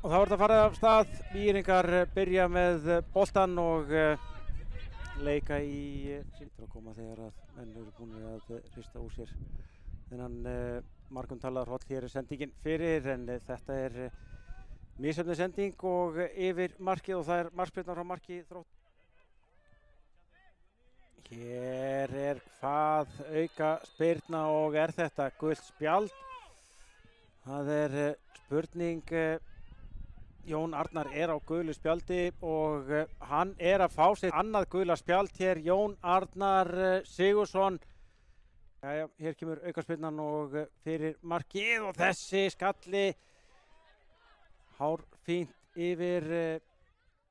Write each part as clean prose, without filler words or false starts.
Og þá er þetta farið af stað. Víringar byrja með boltan og leika í til að koma þegar að menn eru búin að hrista úr sér þennan margum talaðar hroll. Hér er sendingin fyrir en þetta er misjöfn sending og yfir markið og það er markspyrna frá marki Þrótt. Hér er hvað auka spyrna og er þetta gult spjald? Það er spurning. Jón Arnar er á gulu spjaldi og hann er að fá sér annað gula spjald hér, Jón Arnar Sigurðsson. Jæja, hér kemur aukaspyrnan og fyrir markið og þessi skalli hárfínt yfir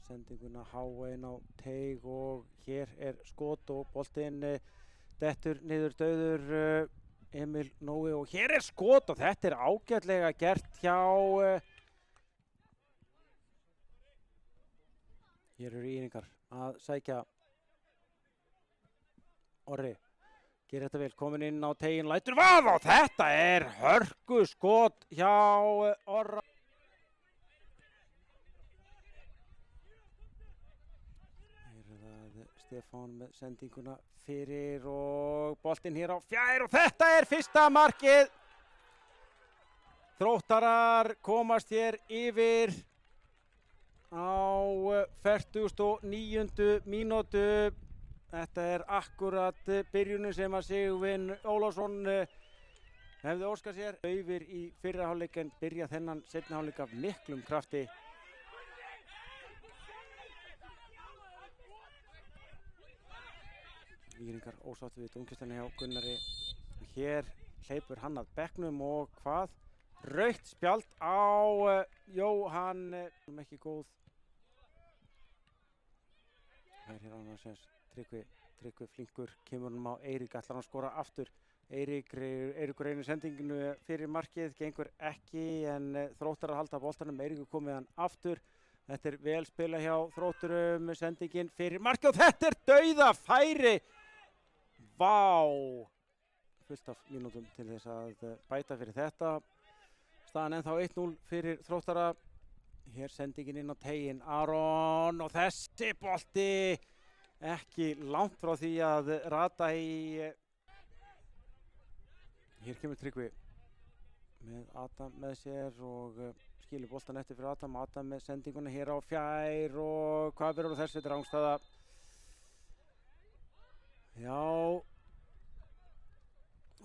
sendinguna háein á teig og hér er skot og boltinn dettur niður dauður Emil Nói og hér er skot og þetta er ágætlega gert hjá Hér eru Íringar að sækja Orri, gerir þetta vel, komin inn á tegin, lætur vaða og þetta er hörku skot hjá Orra. Hér er það Stefán með sendinguna fyrir og boltinn hér á fjær og þetta er fyrsta markið. Þróttarar komast hér yfir á 49. mínútu. Þetta er akkurat byrjunin sem að Sigurvin Ólafsson hefði óskað sér. Yfir í fyrra hálfleik en byrja þennan seinni hálfleik af miklum krafti. Víringar ósátt við dómkirkjuna hjá Gunnari. Hér hleypur hann að bekknum og hvað? Rautt spjald á Jóhann, ekki góð. Það er hér annars eins Tryggvi flinkur, kemur hann á Eirík, ætlar hann að skora aftur. Eiríkur reynir sendinginu fyrir markið, gengur ekki en Þróttar að halda boltanum, Eiríkur komið hann aftur. Þetta er vel spila hjá Þrótturum, sendingin fyrir markið og þetta er dauðafæri. Vá! Fullt af mínútum til þess að bæta fyrir þetta. Staðan ennþá 1-0 fyrir Þróttara. Hér sendingin inn á tegin, Aron og þessi bolti ekki langt frá því að rata í. Hér kemur Tryggvi með Adam með sér og skilur boltan eftir fyrir Adam. Adam með sendinguna hér á fjær og hvað verður þessi rángstaða? Já.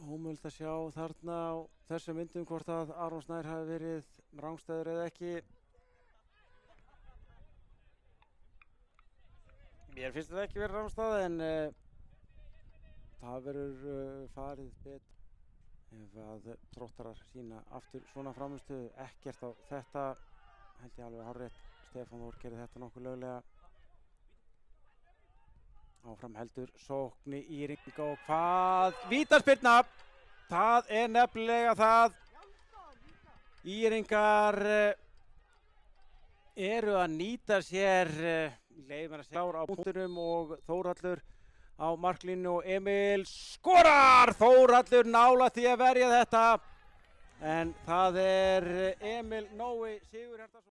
Ómögulegt að sjá þarna á þessum myndum hvort að Aron Snær hafi verið rángstæður eða ekki. Mér finnst þetta ekki verið rángstæð en það verður farið betur ef að Þróttarar sína aftur svona frammistöðu. Ekkert á þetta, held ég alveg hárrétt. Stefán Þór gerði þetta nokkuð löglega. Áfram heldur sókn í Íringa og hvað? Vítaspyrna! Það er nefnilega það. Íringar eru að nýta sér leifir að sjá á punktunum og Þórhallur á marklínu og Emil skorar! Þórhallur nálægt því að verja þetta en það er Emil Nói Sigurhjartarson.